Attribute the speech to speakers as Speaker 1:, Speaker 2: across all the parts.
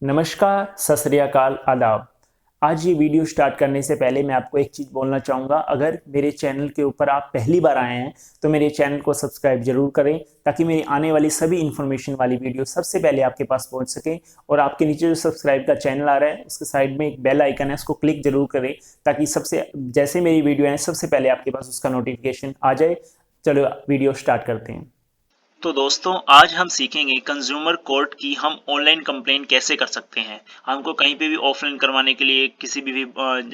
Speaker 1: नमस्कार, सत श्री अकाल, आदाब। आज ये वीडियो स्टार्ट करने से पहले मैं आपको एक चीज़ बोलना चाहूँगा। अगर मेरे चैनल के ऊपर आप पहली बार आए हैं तो मेरे चैनल को सब्सक्राइब जरूर करें ताकि मेरी आने वाली सभी इन्फॉर्मेशन वाली वीडियो सबसे पहले आपके पास पहुँच सके। और आपके नीचे जो सब्सक्राइब का चैनल आ रहा है उसके साइड में एक बेल आइकन है, उसको क्लिक जरूर करें ताकि सबसे जैसे मेरी वीडियो है सबसे पहले आपके पास उसका नोटिफिकेशन आ जाए। चलो वीडियो स्टार्ट करते हैं।
Speaker 2: तो दोस्तों आज हम सीखेंगे कंज्यूमर कोर्ट की हम ऑनलाइन कंप्लेन कैसे कर सकते हैं। हमको कहीं पे भी ऑफलाइन करवाने के लिए किसी भी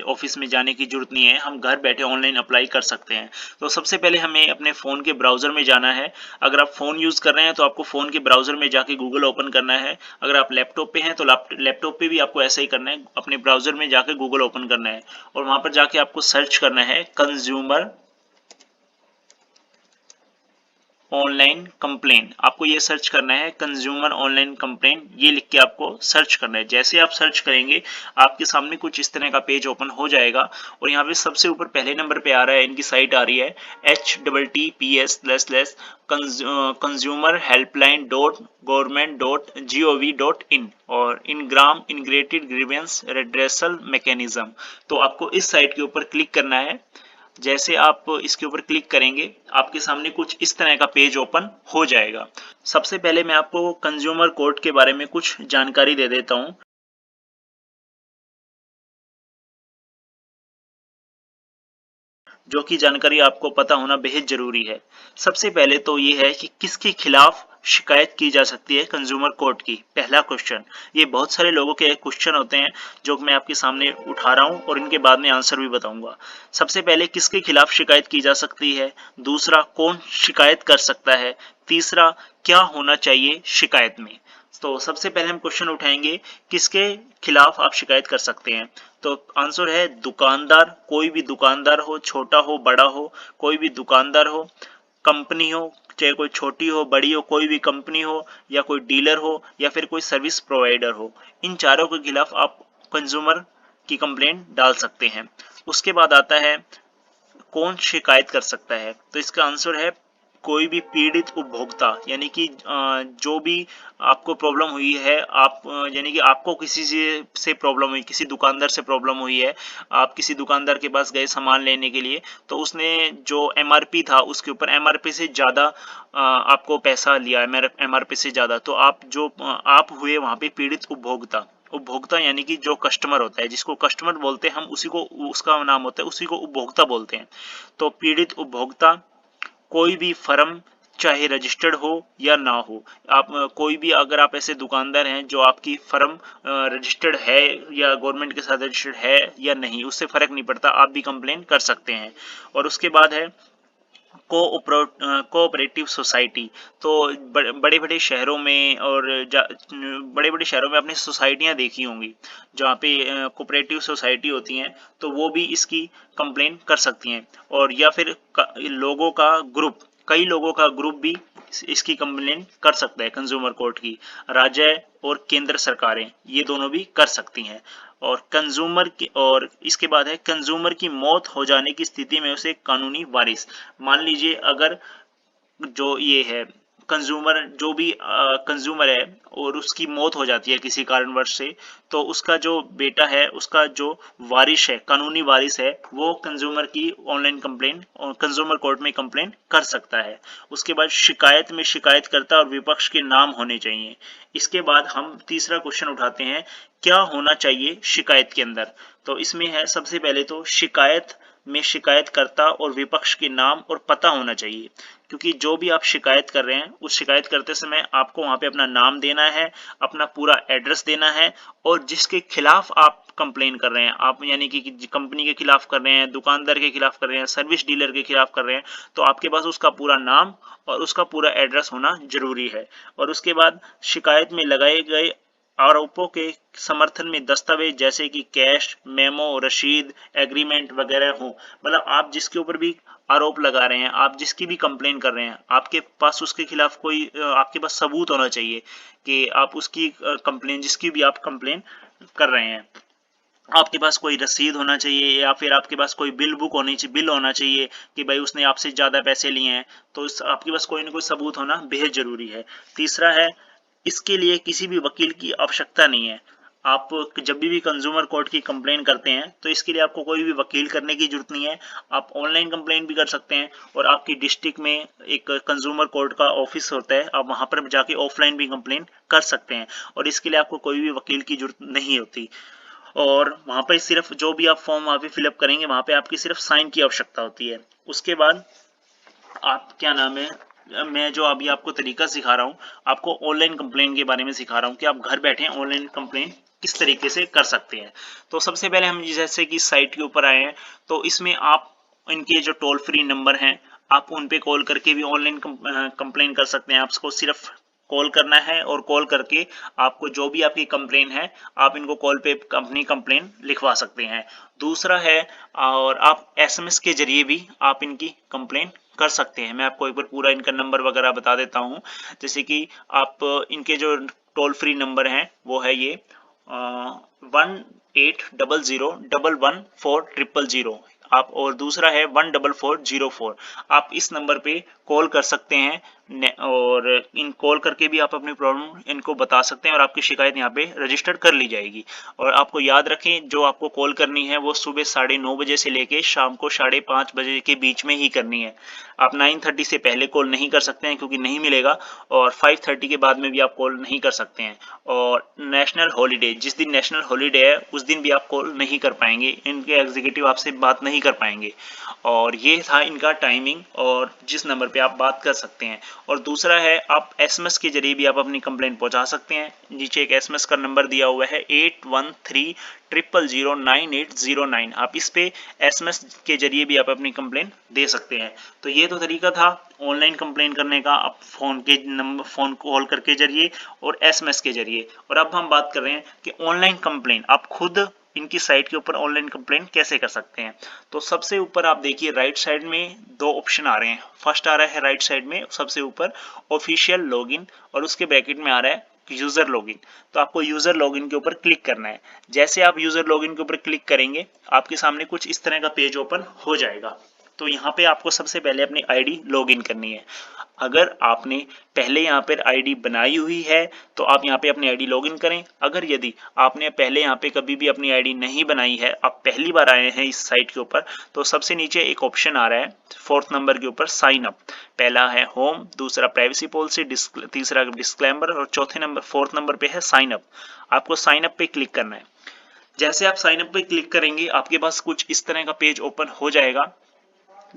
Speaker 2: ऑफिस में जाने की जरूरत नहीं है, हम घर बैठे ऑनलाइन अप्लाई कर सकते हैं। तो सबसे पहले हमें अपने फ़ोन के ब्राउज़र में जाना है। अगर आप फ़ोन यूज़ कर रहे हैं तो आपको फ़ोन के ब्राउज़र में जाके गूगल ओपन करना है। अगर आप लैपटॉप पे हैं तो लैपटॉप पे भी आपको ऐसा ही करना है, अपने ब्राउज़र में जाकर गूगल ओपन करना है और वहाँ पर जाके आपको सर्च करना है कंज्यूमर ऑनलाइन कंप्लेन। आपको ये सर्च करना है कंज्यूमर ऑनलाइन कंप्लेन, ये लिख के आपको सर्च करना है। जैसे आप सर्च करेंगे आपके सामने कुछ इस तरह का पेज ओपन हो जाएगा और यहाँ पे सबसे ऊपर पहले नंबर पे आ रहा है, इनकी साइट आ रही है https कंज्यूमर हेल्पलाइन .gov.in और Ingram integrated grievance redressal mechanism. तो आपको इस साइट के ऊपर क्लिक करना है। जैसे आप इसके ऊपर क्लिक करेंगे आपके सामने कुछ इस तरह का पेज ओपन हो जाएगा। सबसे पहले मैं आपको कंज्यूमर कोर्ट के बारे में कुछ जानकारी दे देता हूं, जो कि जानकारी आपको पता होना बेहद जरूरी है। सबसे पहले तो ये है कि किसके खिलाफ शिकायत की जा सकती है कंज्यूमर कोर्ट की। पहला क्वेश्चन, ये बहुत सारे लोगों के क्वेश्चन होते हैं जो मैं आपके सामने उठा रहा हूं और इनके बाद में आंसर भी बताऊंगा। सबसे पहले किसके खिलाफ शिकायत की जा सकती है, दूसरा कौन शिकायत कर सकता है, तीसरा क्या होना चाहिए शिकायत में। तो सबसे पहले हम क्वेश्चन उठाएंगे किसके खिलाफ आप शिकायत कर सकते हैं। तो आंसर है दुकानदार, कोई भी दुकानदार हो, छोटा हो बड़ा हो, कोई भी दुकानदार हो, कंपनी हो, चाहे कोई छोटी हो बड़ी हो, कोई भी कंपनी हो या कोई डीलर हो या फिर कोई सर्विस प्रोवाइडर हो, इन चारों के खिलाफ आप कंज्यूमर की कंप्लेंट डाल सकते हैं। उसके बाद आता है कौन शिकायत कर सकता है। तो इसका आंसर है कोई भी पीड़ित उपभोक्ता, यानी कि जो भी आपको प्रॉब्लम हुई है, आप यानी कि आपको किसी से प्रॉब्लम हुई, किसी दुकानदार से प्रॉब्लम हुई है, आप किसी दुकानदार के पास गए सामान लेने के लिए, तो उसने जो एमआरपी था उसके ऊपर एमआरपी से ज़्यादा आपको पैसा लिया, एमआरपी से ज़्यादा, तो आप हुए वहाँ पे पीड़ित उपभोक्ता। उपभोक्ता यानी कि जो कस्टमर होता है, जिसको कस्टमर बोलते हैं हम, उसी को उसका नाम होता है, उसी को उपभोक्ता बोलते हैं। तो पीड़ित उपभोक्ता, कोई भी फर्म चाहे रजिस्टर्ड हो या ना हो, आप कोई भी, अगर आप ऐसे दुकानदार हैं जो आपकी फर्म रजिस्टर्ड है या गवर्नमेंट के साथ रजिस्टर्ड है या नहीं, उससे फर्क नहीं पड़ता, आप भी कंप्लेन कर सकते हैं। और उसके बाद है कोऑपरेटिव सोसाइटी। तो बड़े बड़े शहरों में और बड़े बड़े शहरों में आपने सोसाइटियां देखी होंगी जहाँ पे कोऑपरेटिव सोसाइटी होती हैं, तो वो भी इसकी कंप्लेन कर सकती हैं। और या फिर लोगों का ग्रुप, कई लोगों का ग्रुप भी इसकी कंप्लेन कर सकता है कंज्यूमर कोर्ट की। राज्य और केंद्र सरकारें ये दोनों भी कर सकती हैं। और कंज्यूमर की, और इसके बाद है कंज्यूमर की मौत हो जाने की स्थिति में उसे कानूनी वारिस। मान लीजिए अगर जो ये है कंज्यूमर, जो भी कंज्यूमर है और उसकी मौत हो जाती है किसी कारणवश से, तो उसका जो बेटा है, उसका जो वारिस है, कानूनी वारिस है, वो कंज्यूमर की ऑनलाइन कंप्लेंट और कंज्यूमर कोर्ट में कंप्लेंट कर सकता है। उसके बाद शिकायत में शिकायतकर्ता और विपक्ष के नाम होने चाहिए। इसके बाद हम तीसरा क्वेश्चन उठाते हैं, क्या होना चाहिए शिकायत के अंदर। तो इसमें है सबसे पहले तो शिकायत में शिकायतकर्ता और विपक्ष के नाम और पता होना चाहिए, क्योंकि जो भी आप शिकायत कर रहे हैं उस शिकायत करते समय आपको वहां पे अपना नाम देना है, अपना पूरा एड्रेस देना है, और जिसके खिलाफ आप कंप्लेन कर रहे हैं, आप यानी कि कंपनी के खिलाफ कर रहे हैं, दुकानदार के खिलाफ कर रहे हैं, सर्विस डीलर के खिलाफ कर रहे हैं, तो आपके पास उसका पूरा नाम और उसका पूरा एड्रेस होना जरूरी है। और उसके बाद शिकायत में लगाए गए आरोपों के समर्थन में दस्तावेज जैसे कि कैश मेमो, रशीद, एग्रीमेंट वगैरह हो। मतलब आप जिसके ऊपर भी आरोप लगा रहे हैं, आप जिसकी भी कंप्लेन कर रहे हैं, आपके पास उसके खिलाफ कोई आपके पास सबूत होना चाहिए कि आप उसकी कंप्लेन, जिसकी भी आप कंप्लेन कर रहे हैं, आपके पास कोई रसीद होना चाहिए या फिर आपके पास कोई बिल बुक होनी चाहिए, बिल होना चाहिए कि भाई उसने आपसे ज़्यादा पैसे लिए हैं। तो आपके पास कोई ना कोई सबूत होना बेहद ज़रूरी है। तीसरा है, इसके लिए किसी भी वकील की आवश्यकता नहीं है। आप जब भी कंज्यूमर कोर्ट की कंप्लेन करते हैं तो इसके लिए आपको कोई भी वकील करने की जरूरत नहीं है। आप ऑनलाइन कंप्लेन भी कर सकते हैं और आपकी डिस्ट्रिक्ट में एक कंज्यूमर कोर्ट का ऑफिस होता है, आप वहां पर जाके ऑफलाइन भी कंप्लेन कर सकते हैं और इसके लिए आपको कोई भी वकील की जरूरत नहीं होती। और वहां पर सिर्फ जो भी आप फॉर्म वहां पे फिलअप करेंगे वहां पे आपकी सिर्फ साइन की आवश्यकता होती है। उसके बाद आप क्या नाम है, मैं जो अभी आपको तरीका सिखा रहा हूँ, आपको ऑनलाइन कंप्लेन के बारे में सिखा रहा हूँ कि आप घर बैठे ऑनलाइन कंप्लेन किस तरीके से कर सकते हैं। तो सबसे पहले हम जैसे कि साइट के ऊपर आए हैं, तो इसमें आप इनके जो टोल फ्री नंबर हैं आप उन पे कॉल करके भी ऑनलाइन कंप्लेन कर सकते हैं। आपको सिर्फ कॉल करना है और कॉल करके आपको जो भी आपकी कंप्लेन है आप इनको कॉल पे अपनी कंप्लेन लिखवा सकते हैं। दूसरा है, और आप एसएमएस के जरिए भी आप इनकी कंप्लेन कर सकते हैं। मैं आपको एक बार पूरा इनका नंबर वगैरह बता देता हूँ। जैसे कि आप इनके जो टोल फ्री नंबर हैं वो है ये 1800 114 आप, और दूसरा है 14404। आप इस नंबर पे कॉल कर सकते हैं और इन कॉल करके भी आप अपनी प्रॉब्लम इनको बता सकते हैं और आपकी शिकायत यहाँ पे रजिस्टर्ड कर ली जाएगी। और आपको याद रखें, जो आपको कॉल करनी है वो सुबह 9:30 बजे से लेके शाम को 5:30 बजे के बीच में ही करनी है। आप 9:30 से पहले कॉल नहीं कर सकते हैं क्योंकि नहीं मिलेगा, और 5:30 के बाद में भी आप कॉल नहीं कर सकते हैं। और नेशनल हॉलीडे, जिस दिन नेशनल हॉलीडे है उस दिन भी आप कॉल नहीं कर पाएंगे, इनके एग्जीक्यूटिव आपसे बात नहीं कर पाएंगे। और ये था इनका टाइमिंग और जिस नंबर पे आप बात कर सकते हैं। और दूसरा है, आप एसएमएस के जरिए भी आप अपनी कंप्लेंट पहुंचा सकते हैं। नीचे एक एसएमएस का नंबर दिया हुआ है 8130009809। आप इस पे एसएमएस के जरिए भी आप अपनी कंप्लेंट दे सकते हैं। तो ये तो तरीका था ऑनलाइन कंप्लेंट करने का, आप फोन कॉल करके जरिए और एसएमएस के जरिए। और अब हम बात कर रहे हैं कि ऑनलाइन कंप्लेंट आप खुद इनकी साइट के ऊपर ऑनलाइन कंप्लेंट कैसे कर सकते हैं। तो सबसे ऊपर आप देखिए राइट साइड में दो ऑप्शन आ रहे हैं। फर्स्ट आ रहा है राइट साइड में सबसे ऊपर ऑफिशियल लॉगिन, और उसके ब्रैकेट में आ रहा है यूजर लॉगिन। तो आपको यूजर लॉगिन के ऊपर क्लिक करना है। जैसे आप यूजर लॉगिन के ऊपर क्लिक करेंगे आपके सामने कुछ इस तरह का पेज ओपन हो जाएगा। तो यहाँ पे आपको सबसे पहले अपनी आईडी लॉगिन करनी है। अगर आपने पहले यहाँ पर आईडी बनाई हुई है तो आप यहाँ पे अपनी आईडी लॉगिन करें। अगर यदि आपने पहले यहाँ पे कभी भी अपनी आईडी नहीं बनाई है, आप पहली बार आए हैं इस साइट के ऊपर, तो सबसे नीचे एक ऑप्शन आ रहा है 4th नंबर के ऊपर साइन अप। पहला है होम, दूसरा प्राइवेसी पॉलिसी, तीसरा डिस्क्लेमर, और चौथे नंबर 4th नंबर पे है साइन अप। आपको साइन अप पे क्लिक करना है। जैसे आप साइन अप पे क्लिक करेंगे आपके पास कुछ इस तरह का पेज ओपन हो जाएगा।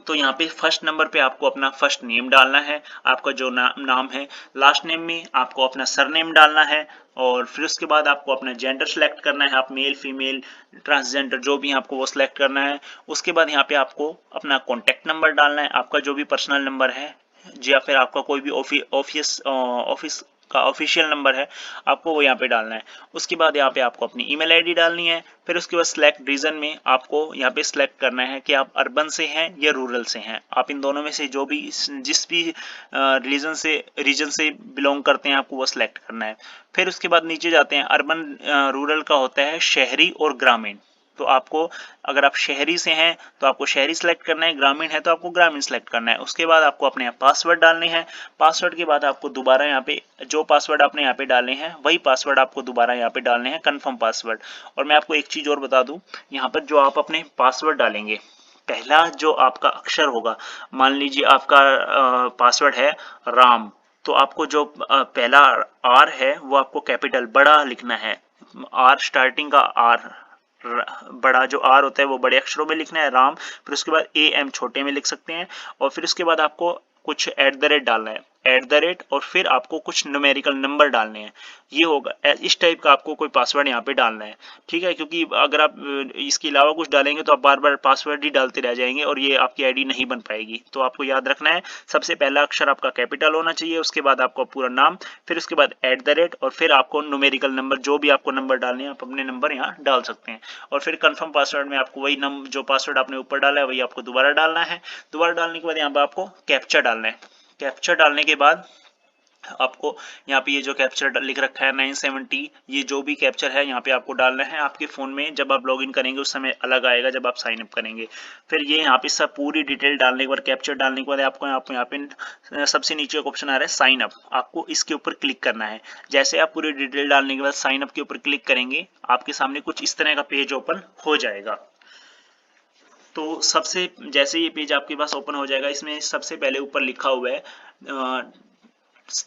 Speaker 2: तो यहाँ पे फर्स्ट नंबर पे आपको अपना फर्स्ट नेम डालना है, आपका जो नाम है। लास्ट नेम में आपको अपना सरनेम डालना है, और फिर उसके बाद आपको अपना जेंडर सेलेक्ट करना है, आप मेल फीमेल ट्रांसजेंडर जो भी आपको वो सिलेक्ट करना है। उसके बाद यहाँ पे आपको अपना कॉन्टैक्ट नंबर डालना है, आपका जो भी पर्सनल नंबर है या फिर आपका कोई भी ऑफिस का ऑफिशियल नंबर है आपको वो यहाँ पे डालना है। उसके बाद यहाँ पे आपको अपनी ईमेल आईडी डालनी है। फिर उसके बाद सिलेक्ट रीजन में आपको यहाँ पे सिलेक्ट करना है कि आप अर्बन से हैं या रूरल से हैं। आप इन दोनों में से जो भी जिस भी रीजन से बिलोंग करते हैं आपको वो सिलेक्ट करना है। फिर उसके बाद नीचे जाते हैं, अर्बन रूरल का होता है शहरी और ग्रामीण। तो आपको, अगर आप शहरी से हैं तो आपको शहरी सेलेक्ट करना है, ग्रामीण है तो आपको ग्रामीण सेलेक्ट करना है। उसके बाद आपको अपने पासवर्ड डालने हैं। पासवर्ड के बाद आपको दोबारा यहाँ पे जो पासवर्ड आपने यहाँ पे डाले हैं वही पासवर्ड आपको दोबारा यहाँ पे डालने हैं, कंफर्म पासवर्ड। और मैं आपको एक चीज और बता दूं, यहाँ पर जो आप अपने पासवर्ड डालेंगे, पहला जो आपका अक्षर होगा, मान लीजिए आपका पासवर्ड है राम, तो आपको जो पहला आर है वो आपको कैपिटल बड़ा लिखना है। आर स्टार्टिंग का आर, बड़ा जो आर होता है वो बड़े अक्षरों में लिखना है, राम। फिर उसके बाद ए एम छोटे में लिख सकते हैं, और फिर उसके बाद आपको कुछ @ डालना है, @ और फिर आपको कुछ न्यूमेरिकल नंबर डालने हैं। ये होगा, इस टाइप का आपको कोई पासवर्ड यहाँ पे डालना है, ठीक है। क्योंकि अगर आप इसके अलावा कुछ डालेंगे तो आप बार बार पासवर्ड ही डालते रह जाएंगे और ये आपकी आईडी नहीं बन पाएगी। तो आपको याद रखना है सबसे पहला अक्षर आपका कैपिटल होना चाहिए, उसके बाद आपका पूरा नाम, फिर उसके बाद @ और फिर आपको न्यूमेरिकल नंबर, जो भी आपको नंबर डालने हैं आप अपने नंबर यहाँ डाल सकते हैं। और फिर कंफर्म पासवर्ड में आपको वही जो पासवर्ड आपने ऊपर डाला है वही आपको दोबारा डालना है। दोबारा डालने के बाद यहाँ पर आपको कैप्चा डालना है। कैप्चा डालने के बाद आपको यहाँ पे ये जो कैप्चर लिख रखा है 970, ये जो भी कैप्चर है यहाँ पे आपको डालना है। आपके फ़ोन में जब आप लॉगिन करेंगे उस समय अलग आएगा जब आप साइन अप करेंगे। फिर ये यहाँ पे सब पूरी डिटेल डालने के बाद, कैप्चर डालने के बाद आपको यहाँ पे सबसे नीचे एक ऑप्शन आ रहा है साइन अप, आपको इसके ऊपर क्लिक करना है। जैसे आप पूरी डिटेल डालने के बाद साइन अप के ऊपर क्लिक करेंगे, आपके सामने कुछ इस तरह का पेज ओपन हो जाएगा। तो सबसे जैसे ये पेज आपके पास ओपन हो जाएगा, इसमें सबसे पहले ऊपर लिखा हुआ है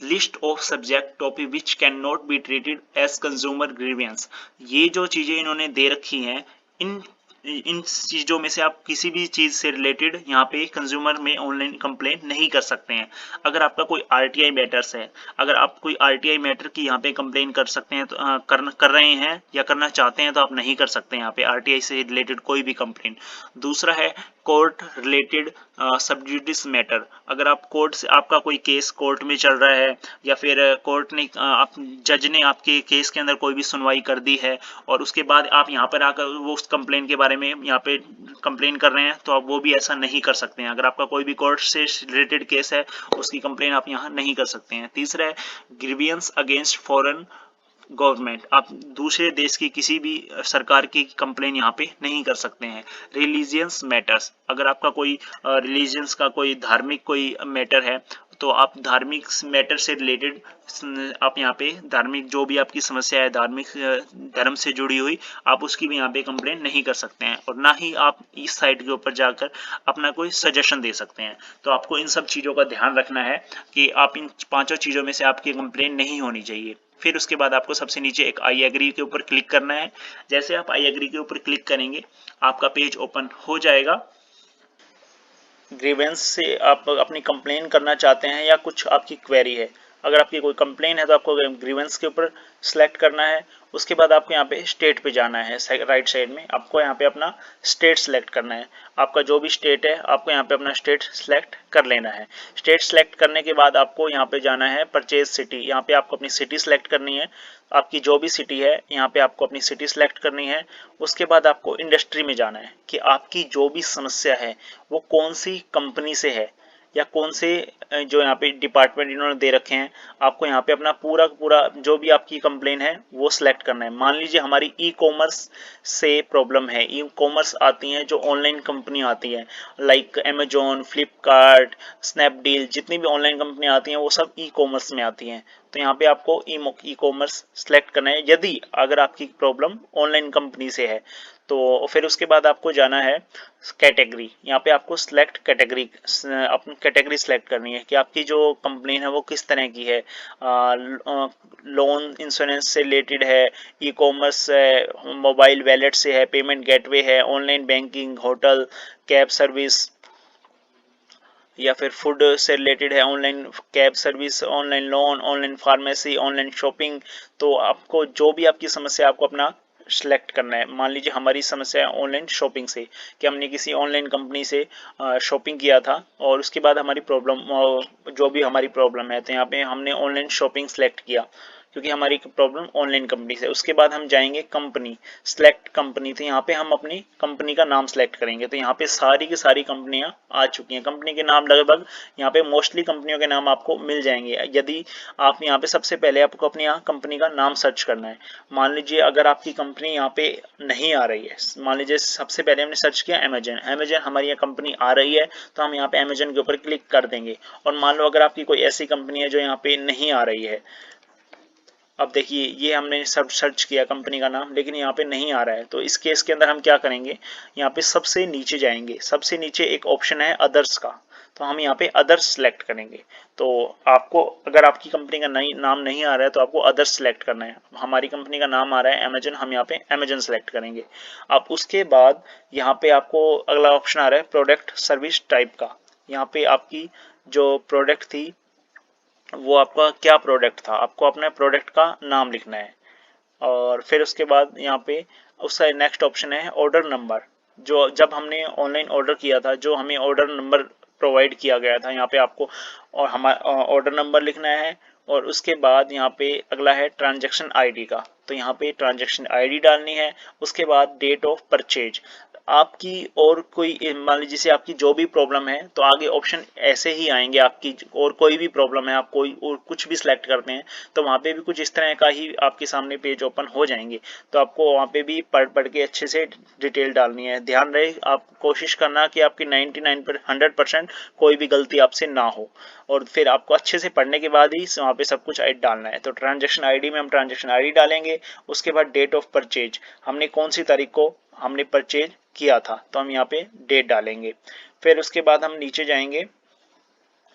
Speaker 2: list of subject topic which can not be treated as consumer grievance. ये जो चीजें इन्होंने दे रखी हैं, इन इन चीजों में से आप किसी भी चीज से रिलेटेड यहाँ पे कंज्यूमर में ऑनलाइन कंप्लेंट नहीं कर सकते हैं। अगर आपका कोई आरटीआई मैटर्स है, अगर आप कोई आरटीआई मैटर की यहाँ पे कंप्लेन कर सकते हैं, तो कर रहे हैं या करना चाहते हैं, तो आप नहीं कर सकते यहाँ पे आरटीआई से रिलेटेड कोई भी कंप्लेन। दूसरा है कोर्ट रिलेटेड सबजुडिस मैटर। अगर आप कोर्ट से, आपका कोई केस कोर्ट में चल रहा है या फिर कोर्ट ने आप जज ने आपके केस के अंदर कोई भी सुनवाई कर दी है और उसके बाद आप यहाँ पर आकर वो उस कंप्लेन के बारे में यहाँ पे कंप्लेन कर रहे हैं, तो आप वो भी ऐसा नहीं कर सकते हैं। अगर आपका कोई भी कोर्ट से रिलेटेड केस है, उसकी कंप्लेन आप यहाँ नहीं कर सकते हैं। तीसरा है ग्रीवियंस अगेंस्ट फॉरेन गवर्नमेंट। आप दूसरे देश की किसी भी सरकार की कंप्लेन यहाँ पे नहीं कर सकते हैं। रिलीजियंस मैटर्स, अगर आपका कोई रिलीजियंस का कोई धार्मिक कोई मैटर है, तो आप धार्मिक मैटर से रिलेटेड आप यहाँ पे धार्मिक जो भी आपकी समस्या है, धार्मिक धर्म से जुड़ी हुई, आप उसकी भी यहाँ पे कंप्लेन नहीं कर सकते हैं। और ना ही आप इस साइट के ऊपर जाकर अपना कोई सजेशन दे सकते हैं। तो आपको इन सब चीज़ों का ध्यान रखना है कि आप इन पांचों चीज़ों में से आपकी कंप्लेन नहीं होनी चाहिए। फिर उसके बाद आपको सबसे नीचे एक आई एग्री के ऊपर क्लिक करना है। जैसे आप आई एग्री के ऊपर क्लिक करेंगे, आपका पेज ओपन हो जाएगा। ग्रीवेंस से आप अपनी कंप्लेन करना चाहते हैं या कुछ आपकी क्वेरी है, अगर आपकी कोई कंप्लेन है तो आपको ग्रीवेंस के ऊपर सेलेक्ट करना है। उसके बाद आपको यहाँ पे स्टेट पे जाना है, राइट साइड में आपको यहाँ पे अपना स्टेट सेलेक्ट करना है। आपका जो भी स्टेट है, आपको यहाँ पे अपना स्टेट सेलेक्ट कर लेना है। स्टेट सेलेक्ट करने के बाद आपको यहाँ पे जाना है परचेज सिटी, यहाँ पे आपको अपनी सिटी सेलेक्ट करनी है। आपकी जो भी सिटी है, यहाँ पे आपको अपनी सिटी सेलेक्ट करनी है। उसके बाद आपको इंडस्ट्री में जाना है कि आपकी जो भी समस्या है वो कौन सी कंपनी से है या कौन से जो यहाँ पे डिपार्टमेंट इन्होंने दे रखे हैं। आपको यहाँ पे अपना पूरा जो भी आपकी कंप्लेन है वो सिलेक्ट करना है। मान लीजिए हमारी ई कॉमर्स से प्रॉब्लम है, ई कॉमर्स आती हैं जो ऑनलाइन कंपनी आती है, लाइक अमेजोन, फ्लिपकार्ट, स्नैपडील, जितनी भी ऑनलाइन कंपनी आती हैं वो सब ई कॉमर्स में आती हैं। तो यहाँ पे आपको ई कॉमर्स सेलेक्ट करना है यदि अगर आपकी प्रॉब्लम ऑनलाइन कंपनी से है। तो फिर उसके बाद आपको जाना है कैटेगरी, यहाँ पे आपको सिलेक्ट कैटेगरी, अपनी कैटेगरी सिलेक्ट करनी है कि आपकी जो कंप्लेन है वो किस तरह की है। लोन इंश्योरेंस से रिलेटेड है, ई कॉमर्स है, मोबाइल वॉलेट से है, पेमेंट गेटवे है, online banking, hotel, cab service या फिर फूड से रिलेटेड है, online cab service, online loan, online pharmacy, online shopping. तो आपको जो भी आपकी समस्या, आपको अपना सेलेक्ट करना है। मान लीजिए हमारी समस्या है ऑनलाइन शॉपिंग से, कि हमने किसी ऑनलाइन कंपनी से शॉपिंग किया था और उसके बाद हमारी प्रॉब्लम, जो भी हमारी प्रॉब्लम है, तो यहाँ पे हमने ऑनलाइन शॉपिंग सेलेक्ट किया क्योंकि हमारी प्रॉब्लम ऑनलाइन कंपनी से। उसके बाद हम जाएंगे कंपनी, सेलेक्ट कंपनी, तो यहाँ पे हम अपनी कंपनी का नाम सेलेक्ट करेंगे। तो यहाँ पे सारी की सारी कंपनियां आ चुकी हैं। कंपनी के नाम लगभग यहाँ पे मोस्टली कंपनियों के नाम आपको मिल जाएंगे। यदि आप यहाँ पे सबसे पहले आपको अपनी यहाँ कंपनी का नाम सर्च करना है। मान लीजिए अगर आपकी कंपनी यहाँ पे नहीं आ रही है, मान लीजिए सबसे पहले हमने सर्च किया अमेजन, अमेजन हमारी यहाँ कंपनी आ रही है, तो हम यहाँ पे अमेजन के ऊपर क्लिक कर देंगे। और मान लो अगर आपकी कोई ऐसी कंपनी है जो यहाँ पे नहीं आ रही है, अब देखिए ये हमने सब सर्च किया कंपनी का नाम, लेकिन यहाँ पे नहीं आ रहा है, तो इस केस के अंदर हम क्या करेंगे, यहाँ पे सबसे नीचे जाएंगे। सबसे नीचे एक ऑप्शन है अदर्स का, तो हम यहाँ पे अदर्स सेलेक्ट करेंगे। तो आपको अगर आपकी कंपनी का नाम नहीं आ रहा है तो आपको अदर्स सेलेक्ट करना है। हमारी कंपनी का नाम आ रहा है अमेजन, हम यहाँ पे अमेजन सेलेक्ट करेंगे। अब उसके बाद यहाँ पे आपको अगला ऑप्शन आ रहा है प्रोडक्ट सर्विस टाइप का। यहाँ पे आपकी जो प्रोडक्ट थी वो आपका क्या प्रोडक्ट था, आपको अपने प्रोडक्ट का नाम लिखना है। और फिर उसके बाद यहाँ पे उसका नेक्स्ट ऑप्शन है ऑर्डर नंबर। जो जब हमने ऑनलाइन ऑर्डर किया था, जो हमें ऑर्डर नंबर प्रोवाइड किया गया था, यहाँ पे आपको और हमारा ऑर्डर नंबर लिखना है। और उसके बाद यहाँ पे अगला है ट्रांजैक्शन आईडी का, तो यहाँ पे ट्रांजैक्शन आईडी डालनी है। उसके बाद डेट ऑफ परचेज, आपकी और कोई मान लीजिए जैसे आपकी जो भी प्रॉब्लम है तो आगे ऑप्शन ऐसे ही आएंगे आपकी, और कोई भी प्रॉब्लम है आप कोई और कुछ भी सिलेक्ट करते हैं तो वहाँ पे भी कुछ इस तरह का ही आपके सामने पेज ओपन हो जाएंगे। तो आपको वहाँ पे भी पढ़ के अच्छे से डिटेल डालनी है। ध्यान रहे आप कोशिश करना कि आपकी 100% कोई भी गलती आपसे ना हो, और फिर आपको अच्छे से पढ़ने के बाद ही वहाँ पे सब कुछ डालना है। तो ट्रांजैक्शन आईडी में हम ट्रांजैक्शन आईडी डालेंगे, उसके बाद डेट ऑफ परचेज, हमने कौन सी तारीख को हमने परचेज किया था तो हम यहाँ पे डेट डालेंगे। फिर उसके बाद हम नीचे जाएंगे,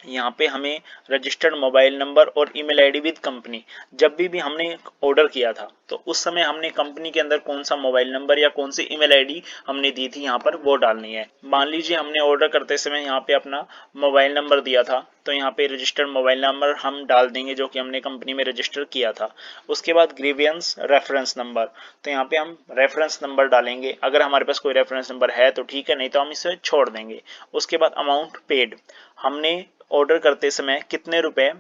Speaker 2: यहाँ पे हमें रजिस्टर्ड मोबाइल नंबर और ईमेल आईडी विद कंपनी, जब भी हमने ऑर्डर किया था तो उस समय हमने कंपनी के अंदर कौन सा मोबाइल नंबर या कौन सी ईमेल आईडी हमने दी थी यहाँ पर वो डालनी है। मान लीजिए हमने ऑर्डर करते समय यहाँ पे अपना मोबाइल नंबर दिया था तो यहाँ पे रजिस्टर्ड मोबाइल नंबर हम डाल देंगे जो कि हमने कंपनी में रजिस्टर किया था। उसके बाद ग्रीवियंस रेफरेंस नंबर, तो यहाँ पे हम रेफरेंस नंबर डालेंगे, अगर हमारे पास कोई रेफरेंस नंबर है तो ठीक है, नहीं तो हम इसे छोड़ देंगे। उसके बाद अमाउंट पेड, हमने ऑर्डर करते समय कितने रुपए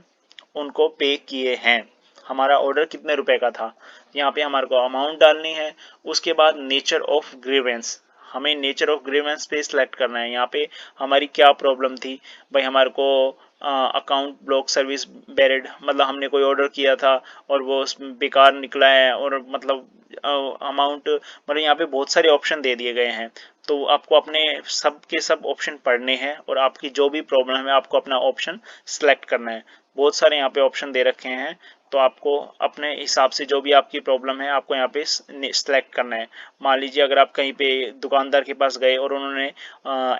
Speaker 2: उनको पे किए हैं, हमारा ऑर्डर कितने रुपए का था, यहाँ पे हमारे को अमाउंट डालनी है। उसके बाद नेचर ऑफ ग्रीवेंस, हमें नेचर ऑफ ग्रीवेंस पे सिलेक्ट करना है, यहाँ पे हमारी क्या प्रॉब्लम थी। भाई हमारे को अकाउंट ब्लॉक सर्विस बेरिड, मतलब हमने कोई ऑर्डर किया था और वो बेकार निकला है, और मतलब अमाउंट, मतलब यहाँ पे बहुत सारे ऑप्शन दे दिए गए हैं। तो आपको अपने सब के सब ऑप्शन पढ़ने हैं और आपकी जो भी प्रॉब्लम है आपको अपना ऑप्शन सिलेक्ट करना है। बहुत सारे यहाँ पे ऑप्शन दे रखे हैं तो आपको अपने हिसाब से जो भी आपकी प्रॉब्लम है आपको यहाँ पे सिलेक्ट करना है। मान लीजिए अगर आप कहीं पे दुकानदार के पास गए और उन्होंने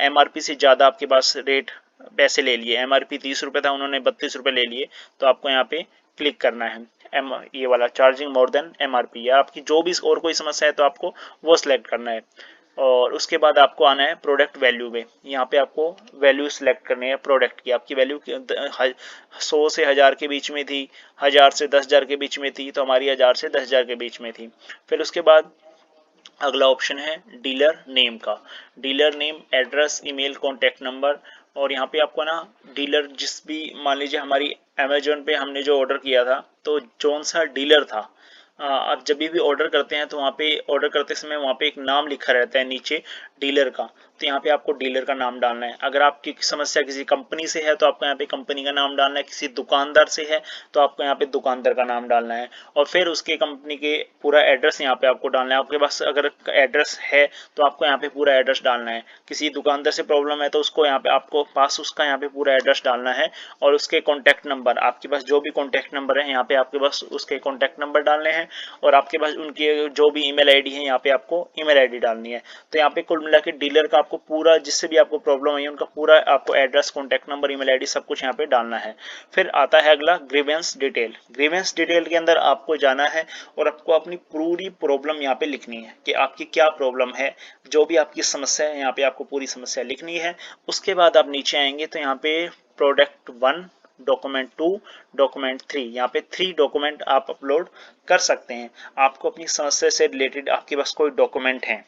Speaker 2: MRP से ज़्यादा आपके पास रेट पैसे ले लिए, MRP 30 रुपये था, उन्होंने 32 रुपये ले लिए, तो आपको यहाँ पे क्लिक करना है ये वाला चार्जिंग मोर देन MRP, या आपकी जो भी और कोई समस्या है तो आपको वो सिलेक्ट करना है। और उसके बाद आपको आना है प्रोडक्ट वैल्यू में, यहाँ पे आपको वैल्यू सिलेक्ट करनी है प्रोडक्ट की। आपकी वैल्यू 100 से 1000 के बीच में थी, 1000 से 10,000 के बीच में थी, तो हमारी 1000 से 10,000 के बीच में थी। फिर उसके बाद अगला ऑप्शन है डीलर नेम का, dealer name, address, email, contact number. और यहाँ पे आपको ना डीलर, जिस भी मान लीजिए हमारी अमेजोन पे हमने जो ऑर्डर किया था तो कौन सा डीलर था, आप जब भी ऑर्डर करते हैं तो वहाँ पे ऑर्डर करते समय वहाँ पे एक नाम लिखा रहता है नीचे डीलर का, तो यहाँ पे आपको डीलर का नाम डालना है। अगर आपकी समस्या किसी कंपनी से है तो आपको यहाँ पे कंपनी का नाम डालना है, किसी दुकानदार से है तो आपको यहाँ पे दुकानदार का नाम डालना है, और फिर उसके कंपनी के पूरा एड्रेस यहाँ पे आपको डालना है। आपके पास अगर एड्रेस है तो आपको यहाँ पे पूरा एड्रेस डालना है। किसी दुकानदार से प्रॉब्लम है तो उसको यहाँ पे आपको पास उसका यहाँ पे पूरा एड्रेस डालना है, और उसके कॉन्टैक्ट नंबर, आपके पास जो भी कॉन्टैक्ट नंबर है यहाँ पे आपके पास उसके कॉन्टैक्ट नंबर डालने हैं, और आपके पास उनकी जो भी ईमेल आईडी है यहाँ पे आपको ईमेल आईडी डालनी है। तो यहाँ पे कुल मिला के डीलर का आपको पूरा, जिससे भी आपको प्रॉब्लम है उनका पूरा आपको address, contact number, email ID सब कुछ यहाँ पे डालना है। फिर आता है अगला ग्रीवेंस डिटेल। ग्रीवेंस डिटेल के अंदर आपको जाना है और आपको अपनी पूरी प्रॉब्लम यहाँ पे लिखनी है कि आपकी क्या प्रॉब्लम है, जो भी आपकी समस्या है यहाँ पे आपको पूरी समस्या लिखनी है। उसके बाद आप नीचे आएंगे तो यहाँ पे प्रोडक्ट 1, डॉक्यूमेंट 2, डॉक्यूमेंट 3, यहाँ पे 3 डॉक्यूमेंट आप अपलोड कर सकते हैं। आपको अपनी समस्या से रिलेटेड आपके पास कोई डॉक्यूमेंट है,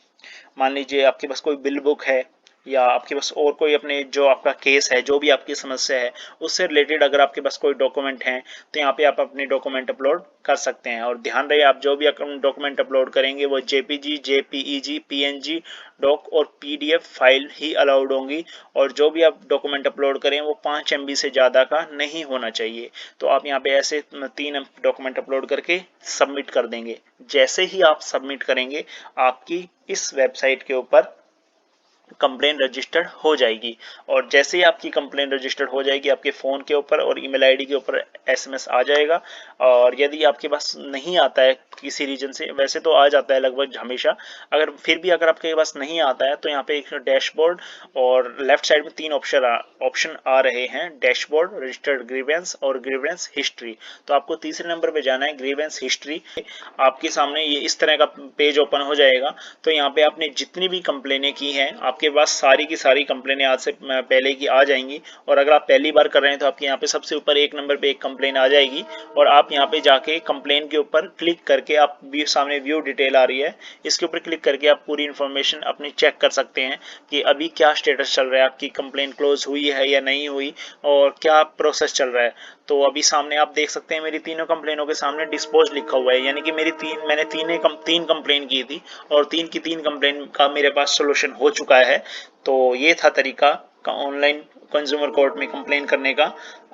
Speaker 2: मान लीजिए आपके पास कोई बिल बुक है, या आपके पास और कोई अपने जो आपका केस है, जो भी आपकी समस्या है उससे रिलेटेड अगर आपके पास कोई डॉक्यूमेंट हैं तो यहाँ पे आप अपने डॉक्यूमेंट अपलोड कर सकते हैं। और ध्यान रहे आप जो भी डॉक्यूमेंट अपलोड करेंगे वो JPG, JPEG, PNG, डॉक और PDF फाइल ही अलाउड होंगी, और जो भी आप डॉक्यूमेंट अपलोड करें वो 5 MB से ज़्यादा का नहीं होना चाहिए। तो आप यहाँ पे ऐसे 3 डॉक्यूमेंट अपलोड करके सबमिट कर देंगे। जैसे ही आप सबमिट करेंगे आपकी इस वेबसाइट के ऊपर कंप्लेन रजिस्टर्ड हो जाएगी, और जैसे ही आपकी कंप्लेन रजिस्टर्ड हो जाएगी आपके फ़ोन के ऊपर और ईमेल आईडी के ऊपर SMS आ जाएगा। और यदि आपके पास नहीं आता है किसी रीजन से, वैसे तो आ जाता है लगभग हमेशा, अगर फिर भी अगर आपके पास नहीं आता है तो यहाँ पे एक डैशबोर्ड और लेफ्ट साइड में 3 ऑप्शन आ रहे हैं, डैशबोर्ड, रजिस्टर्ड ग्रीवेंस और ग्रीवेंस हिस्ट्री। तो आपको तीसरे नंबर पे जाना है, ग्रीवेंस हिस्ट्री। आपके सामने ये इस तरह का पेज ओपन हो जाएगा। तो यहाँ पे आपने जितनी भी कंप्लेनें की हैं आपके पास सारी की सारी कंप्लेनें आज से पहले की आ जाएंगी, और अगर आप पहली बार कर रहे हैं तो आपके यहाँ पे सबसे ऊपर 1 नंबर पे एक कंप्लेन आ जाएगी, और आप यहाँ पे जाके कंप्लेन के ऊपर क्लिक करके आप सामने व्यू डिटेल आ रही है, इसके ऊपर क्लिक करके आप पूरी इन्फॉर्मेशन अपनी चेक कर सकते हैं कि अभी क्या स्टेटस चल रहा है, आपकी कंप्लेन क्लोज हुई है या नहीं हुई और क्या प्रोसेस चल रहा है। तो अभी सामने आप देख सकते हैं मेरी तीनों कंप्लेनों के सामने डिस्पोज लिखा हुआ है, यानी कि मेरी मैंने तीन कंप्लेन की थी और तीन की तीन कंप्लेन का मेरे पास सोल्यूशन हो चुका है। तो ये था तरीका का ऑनलाइन कंज्यूमर कोर्ट में कंप्लेन करने का।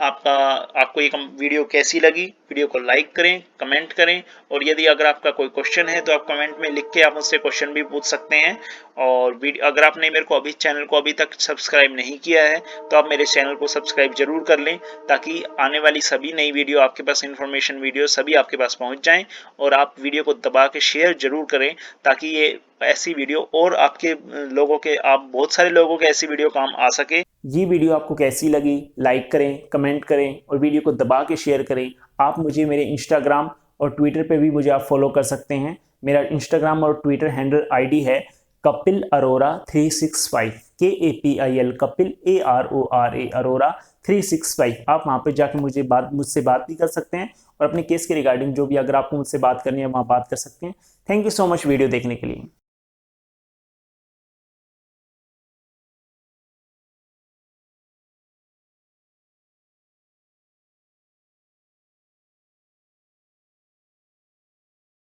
Speaker 2: आपको ये वीडियो कैसी लगी? वीडियो को लाइक करें, कमेंट करें, और यदि अगर आपका कोई क्वेश्चन है तो आप कमेंट में लिख के आप मुझसे क्वेश्चन भी पूछ सकते हैं। और अगर आपने मेरे को चैनल को अभी तक सब्सक्राइब नहीं किया है तो आप मेरे चैनल को सब्सक्राइब जरूर कर लें, ताकि आने वाली सभी नई वीडियो आपके पास, इन्फॉर्मेशन वीडियो सभी आपके पास पहुंच जाएं। और आप वीडियो को दबा के शेयर जरूर करें, ताकि ये ऐसी वीडियो और आपके लोगों के, आप बहुत सारे लोगों के ऐसी वीडियो काम आ सके।
Speaker 1: ये वीडियो आपको कैसी लगी? लाइक करें, कमेंट करें और वीडियो को दबा के शेयर करें। आप मुझे मेरे इंस्टाग्राम और ट्विटर पे भी मुझे आप फॉलो कर सकते हैं। मेरा इंस्टाग्राम और ट्विटर हैंडल आईडी है कपिल अरोरा 365, KAPIL कपिल ARORA अरोरा 365। आप वहाँ पे जाके मुझसे बात भी कर सकते हैं और अपने केस के रिगार्डिंग जो भी अगर आपको मुझसे बात करनी है वहाँ बात कर सकते हैं। Thank you so much video देखने के लिए।